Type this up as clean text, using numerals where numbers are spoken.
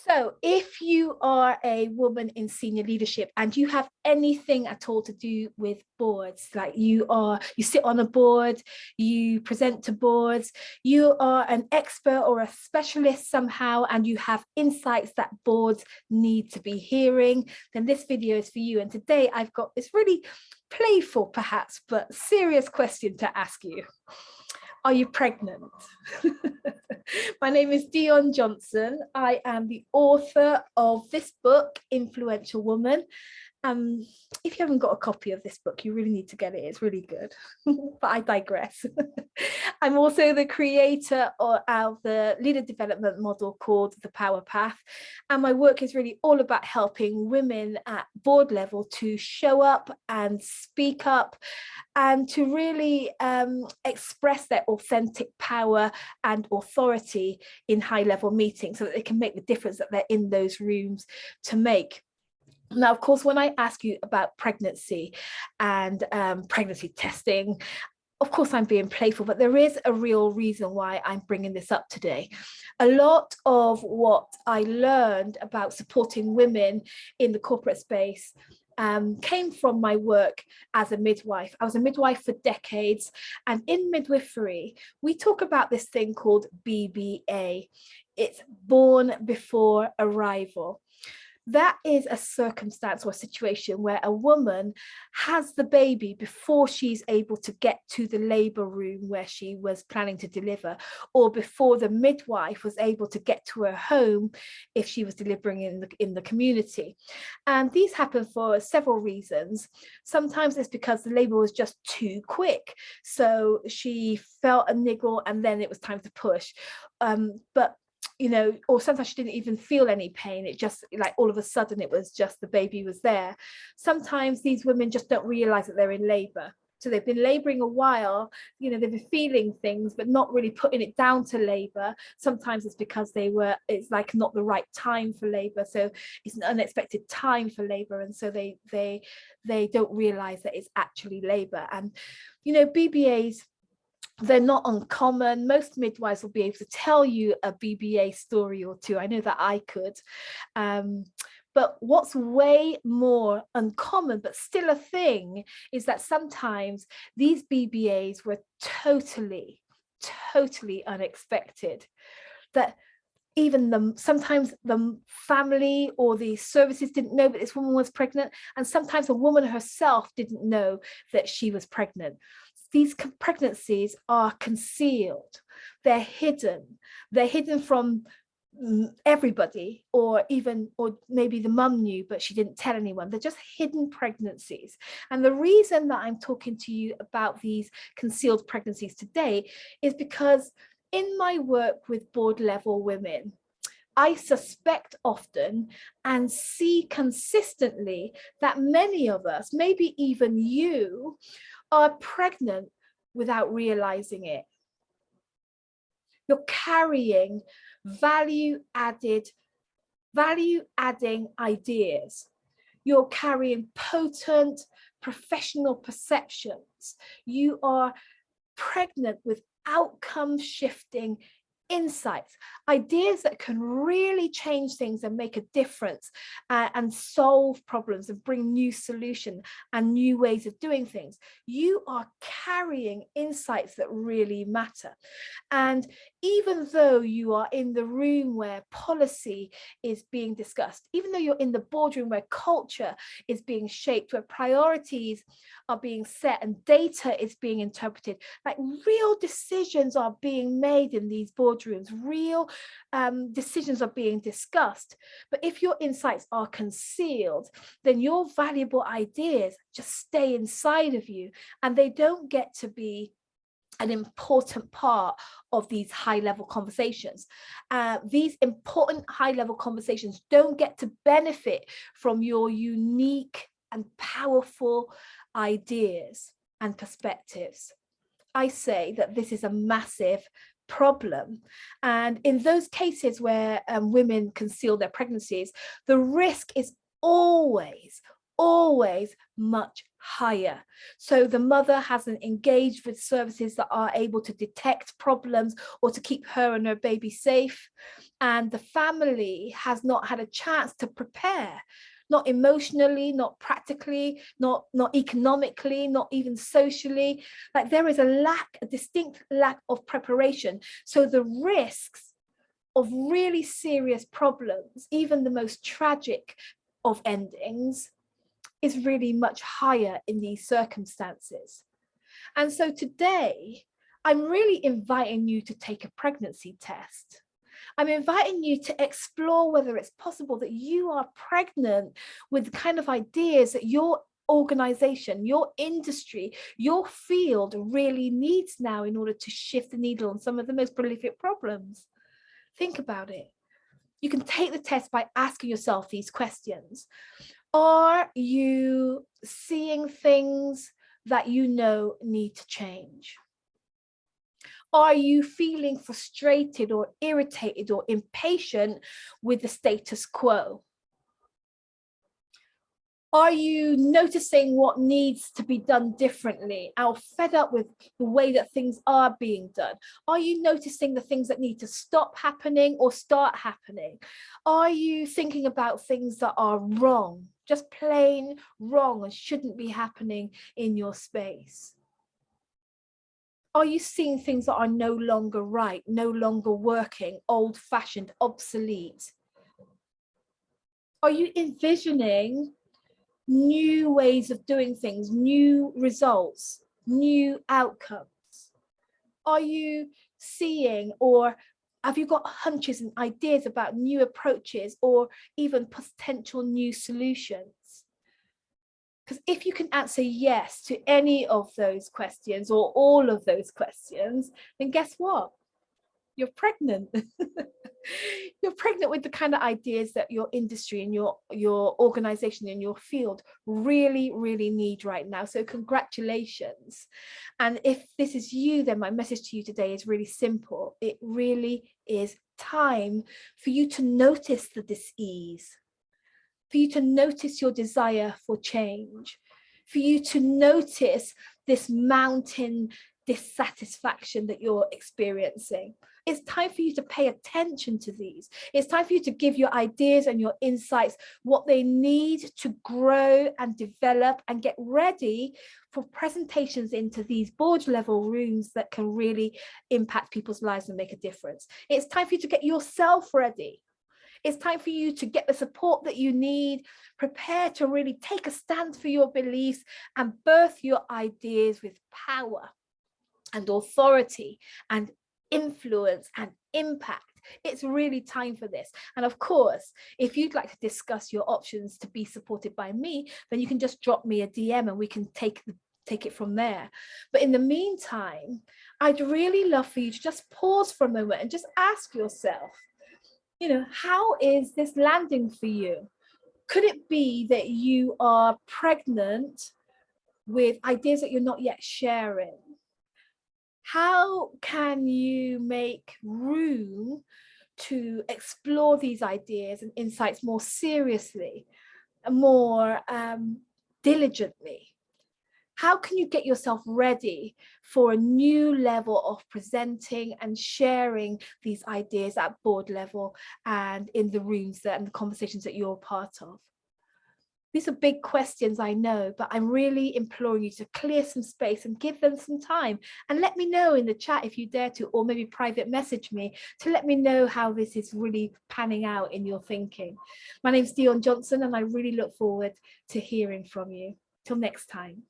So if you are a woman in senior leadership and you have anything at all to do with boards, like you sit on a board, you present to boards, you are an expert or a specialist somehow, and you have insights that boards need to be hearing, then this video is for you. And today I've got this really playful, perhaps, but serious question to ask you. Are you pregnant? My name is Dion Johnson. I am the author of this book, Influential Woman. If you haven't got a copy of this book, you really need to get it. It's really good, but I digress. I'm also the creator of the leader development model called The Power Path. And my work is really all about helping women at board level to show up and speak up and to really express their authentic power and authority in high level meetings so that they can make the difference that they're in those rooms to make. Now, of course, when I ask you about pregnancy and pregnancy testing, of course, I'm being playful, but there is a real reason why I'm bringing this up today. A lot of what I learned about supporting women in the corporate space came from my work as a midwife. I was a midwife for decades, and in midwifery, we talk about this thing called BBA. It's born before arrival. That is a circumstance or a situation where a woman has the baby before she's able to get to the labor room where she was planning to deliver, or before the midwife was able to get to her home if she was delivering in the community. And these happen for several reasons. Sometimes it's because the labor was just too quick. So she felt a niggle and then it was time to push. Or sometimes she didn't even feel any pain. It just, like, all of a sudden it was just the baby was there. Sometimes these women just don't realize that they're in labor. So they've been laboring a while, they've been feeling things, but not really putting it down to labor. Sometimes it's because it's like not the right time for labor. So it's an unexpected time for labor. And so they don't realize that it's actually labor. And, BBAs, they're not uncommon. Most midwives will be able to tell you a BBA story or two. I know that I could. But what's way more uncommon, but still a thing, is that sometimes these BBAs were totally unexpected. That sometimes the family or the services didn't know that this woman was pregnant, and sometimes the woman herself didn't know that she was pregnant. These pregnancies are concealed. They're hidden from everybody, or maybe the mum knew but she didn't tell anyone. They're just hidden pregnancies. And the reason that I'm talking to you about these concealed pregnancies today is because in my work with board level women, I suspect often and see consistently that many of us, maybe even you, are pregnant without realizing it. You're carrying value-adding ideas. You're carrying potent professional perceptions. You are pregnant with outcome-shifting insights, ideas that can really change things and make a difference and solve problems and bring new solutions and new ways of doing things. You are carrying insights that really matter. And even though you are in the room where policy is being discussed, even though you're in the boardroom where culture is being shaped, where priorities are being set and data is being interpreted, like real decisions are being made in these boardrooms, real decisions are being discussed. But if your insights are concealed, then your valuable ideas just stay inside of you and they don't get to be an important part of these high-level conversations. These important high-level conversations don't get to benefit from your unique and powerful ideas and perspectives. I say that this is a massive problem. And in those cases where women conceal their pregnancies, the risk is always always much higher. So the mother hasn't engaged with services that are able to detect problems or to keep her and her baby safe. And the family has not had a chance to prepare, not emotionally, not practically, not economically, not even socially. Like there is a distinct lack of preparation. So the risks of really serious problems, even the most tragic of endings, is really much higher in these circumstances. And so today, I'm really inviting you to take a pregnancy test. I'm inviting you to explore whether it's possible that you are pregnant with the kind of ideas that your organization, your industry, your field really needs now in order to shift the needle on some of the most prolific problems. Think about it. You can take the test by asking yourself these questions. Are you seeing things that you know need to change? Are you feeling frustrated or irritated or impatient with the status quo? Are you noticing what needs to be done differently? Are you fed up with the way that things are being done? Are you noticing the things that need to stop happening or start happening? Are you thinking about things that are wrong, just plain wrong and shouldn't be happening in your space? Are you seeing things that are no longer right, no longer working, old-fashioned, obsolete? Are you envisioning new ways of doing things, new results, new outcomes? Are you seeing, or have you got hunches and ideas about new approaches or even potential new solutions? Because if you can answer yes to any of those questions or all of those questions, then guess what? You're pregnant. You're pregnant with the kind of ideas that your industry and your organization and your field really, really need right now. So congratulations. And if this is you, then my message to you today is really simple. It really is time for you to notice the dis-ease, for you to notice your desire for change, for you to notice this mountain dissatisfaction that you're experiencing. It's time for you to pay attention to these. It's time for you to give your ideas and your insights what they need to grow and develop and get ready for presentations into these board level rooms that can really impact people's lives and make a difference. It's time for you to get yourself ready. It's time for you to get the support that you need, prepare to really take a stand for your beliefs and birth your ideas with power and authority and influence and impact. It's really time for this. And of course, if you'd like to discuss your options to be supported by me, then you can just drop me a DM and we can take it from there. But in the meantime, I'd really love for you to just pause for a moment and just ask yourself, you know, how is this landing for you? Could it be that you are pregnant with ideas that you're not yet sharing? How can you make room to explore these ideas and insights more seriously, more diligently? How can you get yourself ready for a new level of presenting and sharing these ideas at board level and in the rooms and the conversations that you're part of? These are big questions, I know, but I'm really imploring you to clear some space and give them some time. And let me know in the chat if you dare to, or maybe private message me to let me know how this is really panning out in your thinking. My name's Dion Johnson, and I really look forward to hearing from you. Till next time.